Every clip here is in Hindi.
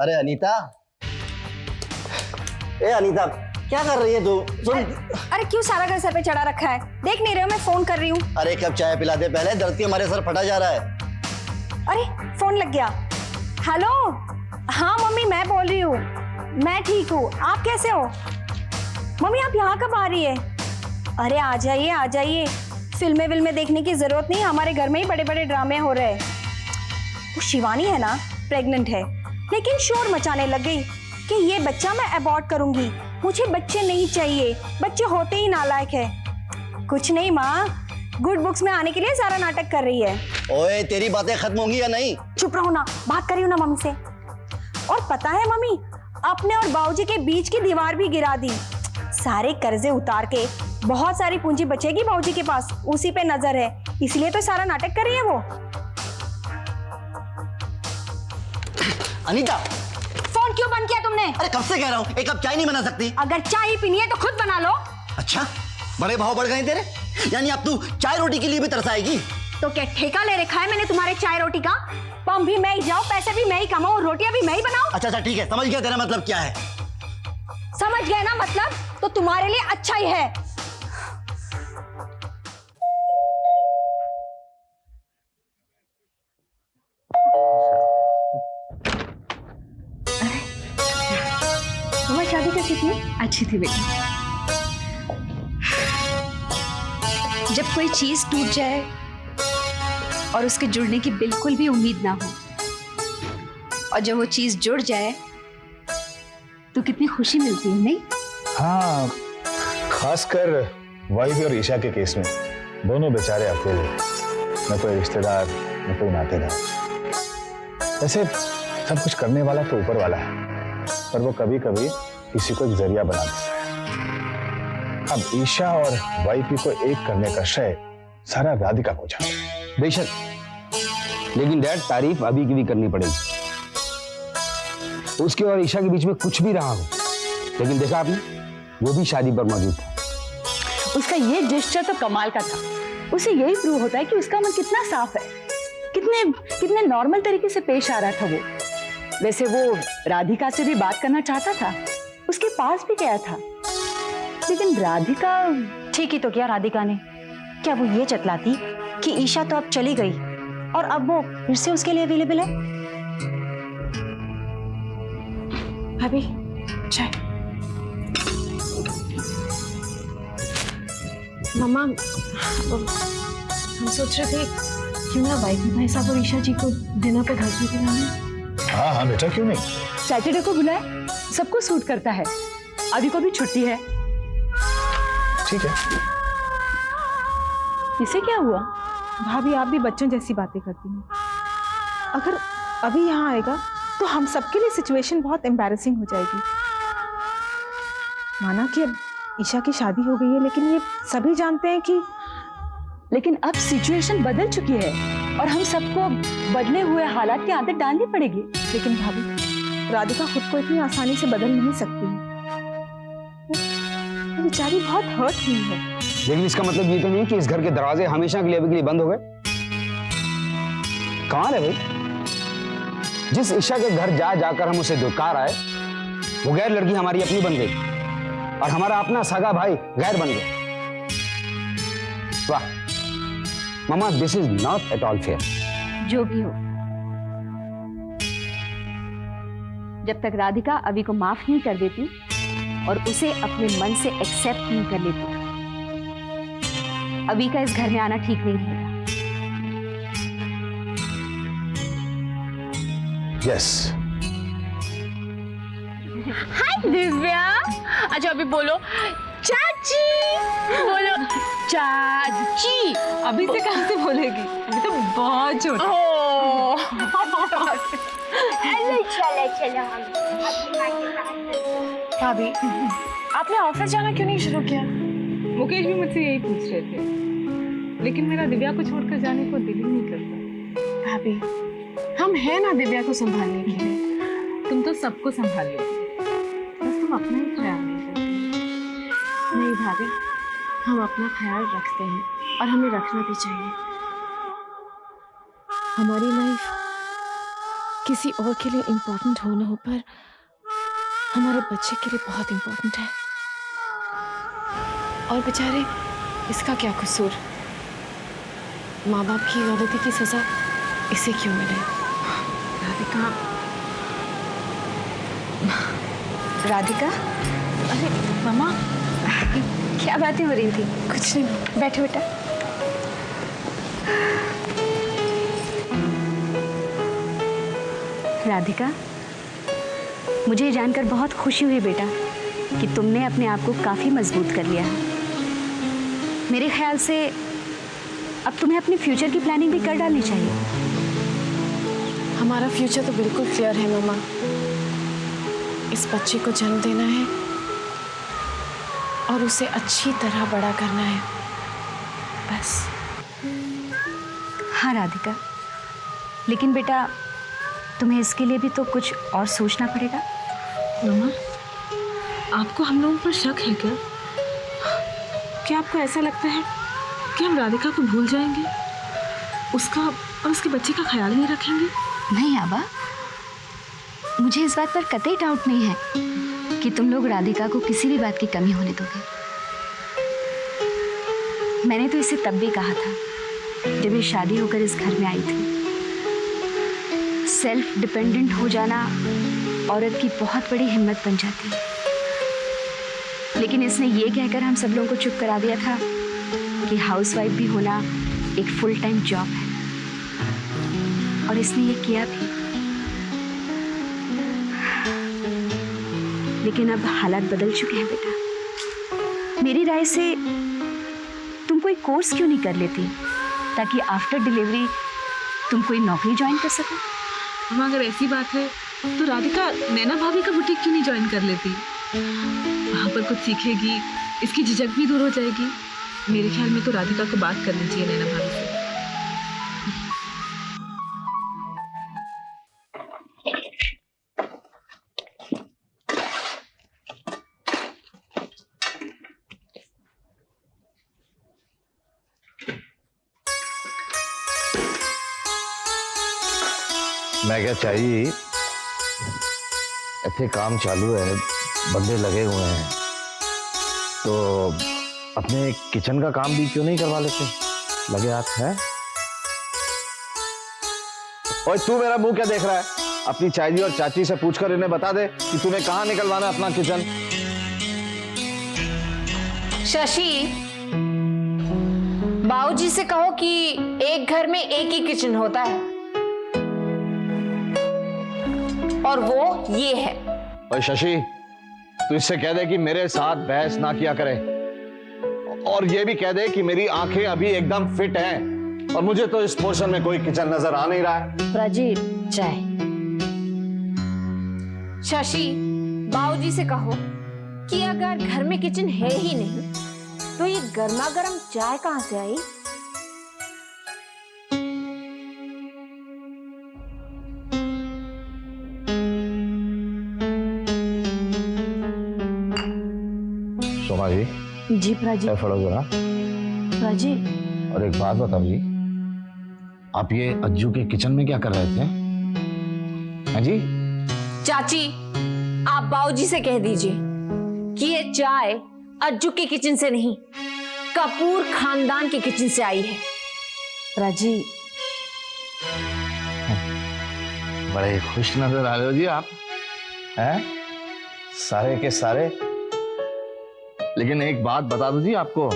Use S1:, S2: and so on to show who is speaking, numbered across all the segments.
S1: अरे अनीता, ए अनीता, क्या कर रही है तू? सुन।
S2: अरे क्यों सारा घर सर पे चढ़ा रखा है? देख नहीं रहे हो मैं फोन कर रही हूँ।
S1: अरे कब चाय पिला दे पहले, धरती हमारे सर फटा जा रहा है।
S2: अरे फोन लग गया। हेलो, हाँ मम्मी मैं बोल रही हूँ। मैं ठीक हूँ, आप कैसे हो? मम्मी आप यहाँ कब आ रही है? अरे आ जाइए आ जाइए, फिल्में विल्में देखने की जरूरत नहीं, हमारे घर में ही बड़े बड़े ड्रामे हो रहे हैं। वो शिवानी है ना, प्रेग्नेंट है, लेकिन शोर मचाने लग गई कि ये बच्चा मैं अबॉर्ट करूंगी, मुझे बच्चे नहीं चाहिए, बच्चे होते ही नालायक है। कुछ नहीं माँ, गुड बुक्स में आने के लिए सारा नाटक कर रही है।
S1: ओए तेरी बातें खत्म होंगी या नहीं?
S2: चुप रहो ना, बात कर रही हूँ ना मम्मी से। और पता है मम्मी, अपने और बाबूजी के बीच की दीवार भी गिरा दी। सारे कर्जे उतार के बहुत सारी पूंजी बचेगी बाबूजी के पास, उसी पे नजर है, इसलिए तो सारा नाटक कर रही है वो।
S1: अनीता,
S2: फोन क्यों बंद किया तुमने?
S1: अरे कब से कह रहा हूँ, एक कप चाय नहीं बना सकती?
S2: अगर चाय ही पीनी है तो खुद बना लो।
S1: अच्छा, बड़े भाव बढ़ गए तेरे? यानी अब तू चाय रोटी के लिए भी तरसाएगी?
S2: तो क्या ठेका ले रखा है मैंने तुम्हारे चाय रोटी का? पंप भी मैं ही जाऊं, पैसे भी मैं ही कमाऊं, रोटियां भी मैं ही बनाऊं।
S1: अच्छा ठीक है, समझ गया तेरा मतलब क्या है।
S2: समझ गए ना मतलब? तो तुम्हारे लिए अच्छा ही है। तुम्हारी शादी कैसी थी?
S3: अच्छी थी बेटी। जब कोई चीज टूट जाए और उसके जुड़ने की बिल्कुल भी उम्मीद ना हो, और जब वो चीज जुड़ जाए तो कितनी खुशी मिलती है, नहीं?
S4: हाँ, खासकर वाइफ और ईशा के केस में दोनों बेचारे अकेले, न कोई रिश्तेदार न कोई नातेदार। वैसे सब कुछ करने वाला तो ऊपर वाला है, पर वो कभी कभी किसी को एक जरिया बना देता है। अब ईशा और वाइफ को एक करने का श्रेय सारा राधिका को जाता है।
S5: बेशक, लेकिन डैड तारीफ अभी की भी करनी पड़ेगी। उसके और ईशा के बीच में कुछ भी रहा हो, लेकिन देखा आपने, वो भी शादी पर मौजूद था।
S6: उसका ये जेस्चर तो कमाल का था। उसे यही प्रूव होता है कि उसका मन कितना साफ है, कितने कितने नॉर्मल तरीके से पेश आ रहा था वो। वैसे वो राधिका से भी बात करना चाहता था, उसके पास भी गया था, लेकिन राधिका।
S2: ठीक ही तो किया राधिका ने। क्या वो ये चतलाती कि ईशा तो अब चली गई और अब वो फिर से उसके लिए अवेलेबल है? भाभी चाय।
S7: मम्मा, हम सोच रहे थे क्यों ना वाइफ भाई साहब और ईशा जी को डिनर पे घर पे बुलाएं।
S4: हाँ हाँ बेटा, क्यों नहीं।
S6: सैटरडे को बुलाए, सबको सूट करता है। अभी को भी छुट्टी है।
S4: ठीक है।
S7: इसे क्या हुआ? भाभी आप भी बच्चों जैसी बातें करती हैं। अगर अभी यहाँ आएगा तो हम सबके लिए सिचुएशन बहुत एम्बैरेसिंग हो जाएगी। माना कि अब ईशा की शादी हो गई है, लेकिन ये सभी जानते हैं कि।
S6: लेकिन अब सिचुएशन बदल चुकी है और हम सबको बदले हुए हालात की आदत डालनी पड़ेगी।
S7: लेकिन भाभी, राधिका खुद को इतनी आसानी से बदल नहीं सकती। वो बेचारी बहुत हर्ट हुई है।
S5: लेकिन इसका मतलब ये तो नहीं कि इस घर के दरवाजे हमेशा के लिए अभी के लिए बंद हो गए। कमाल है भाई, जिस ईशा के घर जा जाकर हम उसे दुत्कार आए, वो गैर लड़की हमारी अपनी बन गई और हमारा अपना सगा भाई गैर बन गया। वाह मामा, this is not at all fair.
S3: जो भी हो, जब तक राधिका अभी को माफ नहीं कर देती और उसे अपने मन से एक्सेप्ट नहीं कर लेती, अभी का इस घर में आना ठीक नहीं है।
S4: यस।
S7: हाय दिव्या। अच्छा अभी बोलो चाची, बोलो चाची। अभी से कहाँ से बोलेगी? अभी तो बहुत छोटी। भाभी, आपने ऑफिस जाना क्यों नहीं शुरू किया?
S8: मुकेश भी मुझसे यही पूछ रहे थे, लेकिन मेरा दिव्या को छोड़कर जाने को दिल ही नहीं करता।
S7: भाभी, हम हैं ना दिव्या को संभालने के लिए।
S8: तुम तो सबको संभाल लोगी, बस तुम अपना ही ख्याल नहीं करती।
S7: नहीं भाभी, हम अपना ख्याल रखते हैं और हमें रखना भी चाहिए। हमारी लाइफ
S8: किसी और के लिए इम्पोर्टेंट हो ना हो, पर हमारे बच्चे के लिए बहुत इम्पोर्टेंट है। और बेचारे, इसका क्या कसूर? माँ बाप की गलती की सजा इसे क्यों मिले? राधिका,
S3: राधिका,
S8: अरे मामा,
S3: क्या बातें हो रही थी?
S8: कुछ नहीं।
S3: बैठो बेटा। राधिका, मुझे ये जानकर बहुत खुशी हुई बेटा कि तुमने अपने आप को काफी मजबूत कर लिया है। मेरे ख्याल से अब तुम्हें अपने फ्यूचर की प्लानिंग भी कर डालनी चाहिए।
S8: हमारा फ्यूचर तो बिल्कुल क्लियर है मामा। इस बच्चे को जन्म देना है और उसे अच्छी तरह बड़ा करना है, बस।
S3: हाँ राधिका, लेकिन बेटा तुम्हें इसके लिए भी तो कुछ और सोचना पड़ेगा।
S8: मामा, आपको हम लोगों पर शक है क्या? क्या आपको ऐसा लगता है कि हम राधिका को भूल जाएंगे, उसका और उसके बच्चे का ख्याल नहीं रखेंगे?
S3: नहीं आबा, मुझे इस बात पर कतई डाउट नहीं है कि तुम लोग राधिका को किसी भी बात की कमी होने दोगे। मैंने तो इसे तब भी कहा था जब ये शादी होकर इस घर में आई थी। सेल्फ डिपेंडेंट हो जाना औरत की बहुत बड़ी हिम्मत बन जाती है, लेकिन इसने ये कहकर हम सब लोगों को चुप करा दिया था कि हाउसवाइफ भी होना एक फुल टाइम जॉब है, और इसने ये किया भी। लेकिन अब हालात बदल चुके हैं बेटा। मेरी राय से तुम कोई कोर्स क्यों नहीं कर लेती ताकि आफ्टर डिलीवरी तुम कोई नौकरी ज्वाइन कर सको।
S8: मामा, अगर ऐसी बात है तो राधिका नैना भाभी का बुटीक क्यों नहीं ज्वाइन कर लेती? वहाँ पर कुछ सीखेगी, इसकी झिझक भी दूर हो जाएगी। मेरे ख्याल में तो राधिका को बात करनी चाहिए नैना भाभी से।
S9: मैं क्या चाहिए, ऐसे काम चालू है, बंदे लगे हुए हैं, तो अपने किचन का काम भी क्यों नहीं करवा लेते? लगे हाथ है।
S4: और तू मेरा मुंह क्या देख रहा है? अपनी चाची और चाची से पूछकर इन्हें बता दे कि तुम्हें कहाँ निकलवाना अपना किचन।
S7: शशि, बाबूजी से कहो कि एक घर में एक ही किचन होता है और वो ये है।
S4: और शशि, तू इससे कह दे कि मेरे साथ बहस ना किया करे, और ये भी कह दे कि मेरी आंखें अभी एकदम फिट हैं और मुझे तो इस पोर्शन में कोई किचन नजर आ नहीं रहा है।
S6: प्राची, चाय।
S7: शशि, बाबूजी से कहो कि अगर घर में किचन है ही नहीं तो ये गर्मा गर्म चाय कहां से आई?
S9: सोमा जी।
S6: जी प्राची।
S9: फड़ो जरा।
S6: प्राची,
S9: और एक बात बताओ जी, आप ये अज्जू के किचन में क्या कर रहे थे? हाँ जी।
S7: चाची, आप बाबूजी से कह दीजिए कि ये चाय अज्जू के किचन से नहीं, कपूर खानदान के किचन से आई है।
S6: प्राची,
S9: बड़े खुश नजर आ रहे हो जी आप, हैं? सारे के सारे। लेकिन एक बात बता दो जी आपको,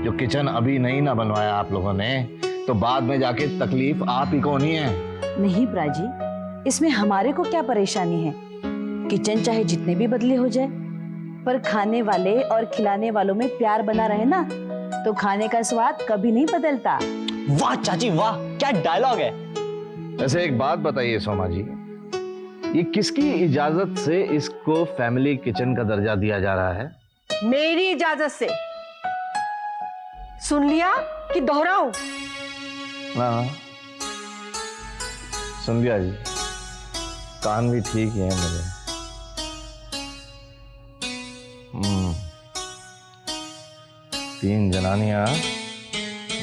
S9: जो किचन अभी नहीं ना बनवाया आप लोगों ने, तो बाद में जाके तकलीफ आप ही को होनी है।
S6: नहीं प्राची, इसमें हमारे को क्या परेशानी है? किचन चाहे जितने भी बदले हो जाए, पर खाने वाले और खिलाने वालों में प्यार बना रहे ना, तो खाने का स्वाद कभी नहीं बदलता।
S1: वाह चाची वाह, क्या डायलॉग है।
S9: वैसे एक बात बताइए सोमा जी, ये किसकी इजाजत से इसको फैमिली किचन का दर्जा दिया जा रहा है?
S10: मेरी इजाजत से। सुन लिया कि दोहराऊं?
S9: हाँ, सुन लिया जी, कान भी ठीक ही है मेरे। तीन जनानियां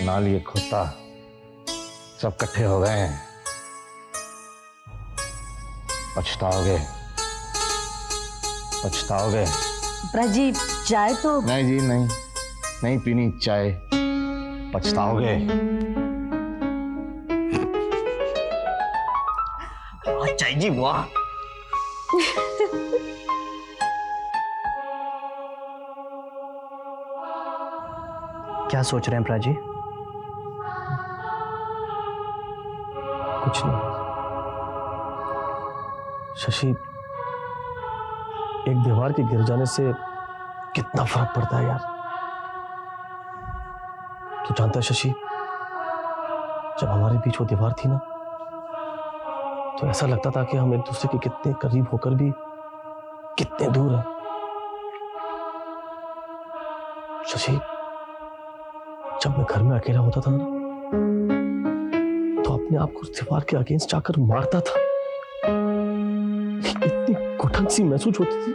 S9: नाल ये खोता सब इकट्ठे हो गए हैं। पछताओगे, पछताओगे।
S10: ब्रजी चाय तो
S9: नहीं जी नहीं, नहीं पीनी चाय, पछताओगे।
S1: चाय जी वाह। क्या सोच रहे हैं प्राजी?
S11: कुछ नहीं शशि, एक दीवार के गिर जाने से कितना फर्क पड़ता है यार। तू जानता है शशि, जब हमारे बीच वो दीवार थी ना, तो ऐसा लगता था कि हम एक दूसरे के कितने करीब होकर भी कितने दूर हैं। शशि, जब मैं घर में अकेला होता था ना, तो अपने आप को उस दीवार के अगेंस्ट जाकर मारता था। इतनी घुटन सी महसूस होती थी।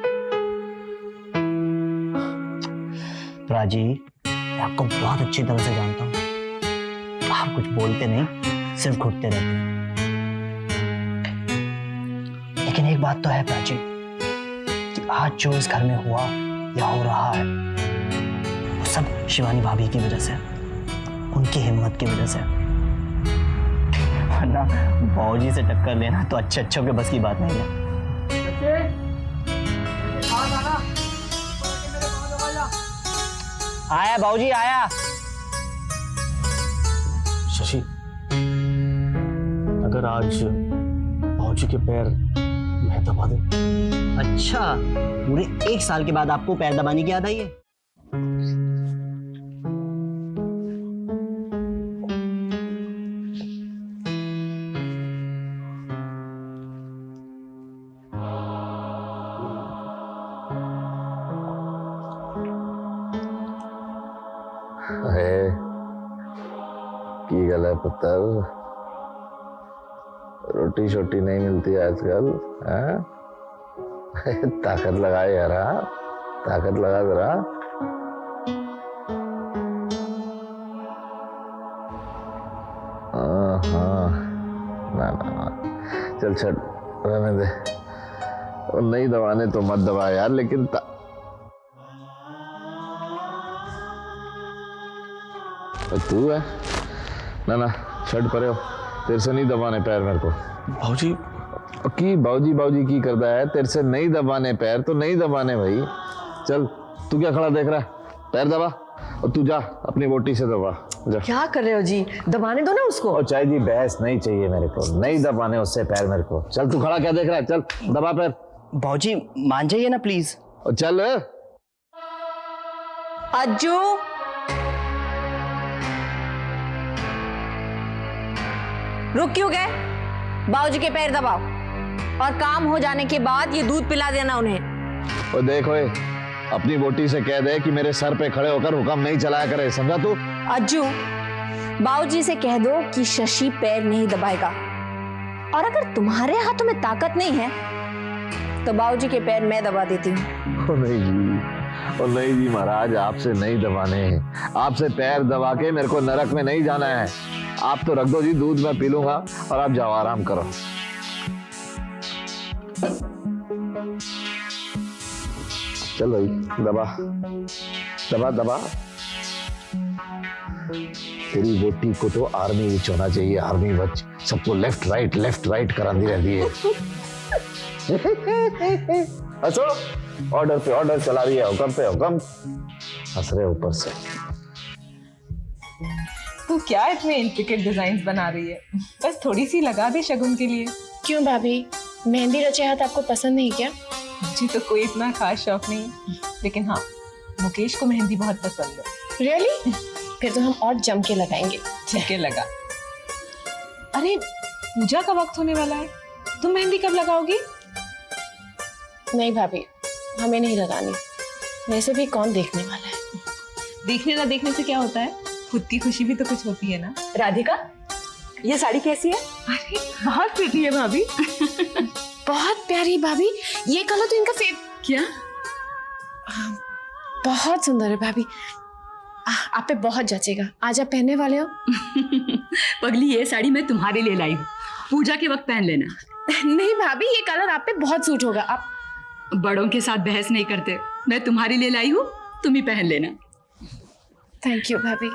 S1: प्राजी, मैं आपको बहुत अच्छी तरह से जानता हूँ। आप कुछ बोलते नहीं, सिर्फ घुटते रहते हैं। लेकिन एक बात तो है प्राची, कि आज जो इस घर में हुआ या हो रहा है, वो सब शिवानी भाभी की वजह से, उनकी हिम्मत की वजह से। वरना बाबूजी से टक्कर लेना तो अच्छे अच्छों के बस की बात नहीं है। आया बाबूजी आया।
S11: शशि, अगर आज बाबूजी के पैर मैं दबा दूं?
S1: अच्छा, पूरे 1 साल के बाद आपको पैर दबाने की याद आई है?
S9: की गल है पुत्र, रोटी शोटी नहीं मिलती आजकल, ताकत लगा यार, ताकत लगा जरा। हाँ ना ना, चल छट रहने दे, और नहीं दबाने तो मत दबा यार, लेकिन तू है ना ना, छट परे हो, तेरे से नहीं दबाने पैर मेरे को।
S11: बाबूजी
S9: की बाबूजी बाबूजी की करता है, तेरे से नहीं दबाने पैर तो नहीं दबाने भाई। चल तू क्या खड़ा देख रहा है, पैर दबा, और तू जा अपनी बोटी से दबा जा।
S10: क्या कर रहे हो जी, दबाने दो ना उसको।
S9: और चाय जी बहस नहीं चाहिए मेरे को, नहीं दबाने उससे पैर मेरे को। चल तू खड़ा क्या देख रहा है, चल दबा पैर।
S1: बाबूजी मान जाइए ना प्लीज।
S9: और चल
S10: अज्जू, रुक क्यों गए? बाबूजी के पैर दबाओ, और काम हो जाने के बाद ये दूध पिला देना उन्हें।
S9: और देखो अपनी बोटी से कह दे कि मेरे सर पे खड़े होकर हुक्म नहीं चलाया करे, समझा तू?
S2: अज्जू, बाबूजी से कह दो कि शशि पैर नहीं दबाएगा, और अगर तुम्हारे हाथों में ताकत नहीं है तो बाबूजी के पैर मैं दबा देती हूँ।
S9: नहीं जी, और नहीं जी महाराज, आपसे नहीं दबाने हैं, आपसे पैर दबा के मेरे को नरक में नहीं जाना है। आप तो रख दो जी, दूध मैं पी लूंगा, और आप जाओ आराम करो। चल भाई दबा दबा दबा। तेरी बेटी को तो आर्मी विच होना चाहिए, आर्मी विच सबको लेफ्ट राइट कराती रहती है। हंसो, ऑर्डर पे ऑर्डर चला रही है, हुक्म पे हुक्म, हंस रहे ऊपर से।
S8: तू क्या इतने इंट्रिकेट डिजाइन्स बना रही है, बस थोड़ी सी लगा दे शगुन के लिए।
S12: क्यों भाभी, मेहंदी रचे हाथ आपको पसंद नहीं क्या?
S8: मुझे तो कोई इतना खास शौक नहीं, लेकिन हाँ मुकेश को मेहंदी बहुत पसंद है।
S12: रियली? फिर तो हम और जम के लगाएंगे।
S8: ठीक है लगा। अरे पूजा का वक्त होने वाला है, तुम मेहंदी कब लगाओगी?
S12: नहीं भाभी, हमें नहीं लगानी, वैसे भी कौन देखने वाला है।
S8: देखने ना देखने से क्या होता है, खुद की खुशी भी तो कुछ होती है ना।
S10: राधिका, ये साड़ी कैसी है?
S8: अरे बहुत प्रीति है भाभी।
S12: बहुत प्यारी भाभी, ये कलर तो इनका
S8: क्या?
S12: बहुत सुंदर है भाभी, आप पे बहुत जचेगा। आज आप पहनने वाले हो?
S6: पगली, ये साड़ी मैं तुम्हारे लिए लाई हूँ, पूजा के वक्त पहन लेना।
S12: नहीं भाभी, ये कलर आप पे बहुत सूट होगा। आप
S6: बड़ों के साथ बहस नहीं करते, मैं तुम्हारे लिए लाई हूँ, तुम ही पहन लेना।
S12: थैंक यू भाभी।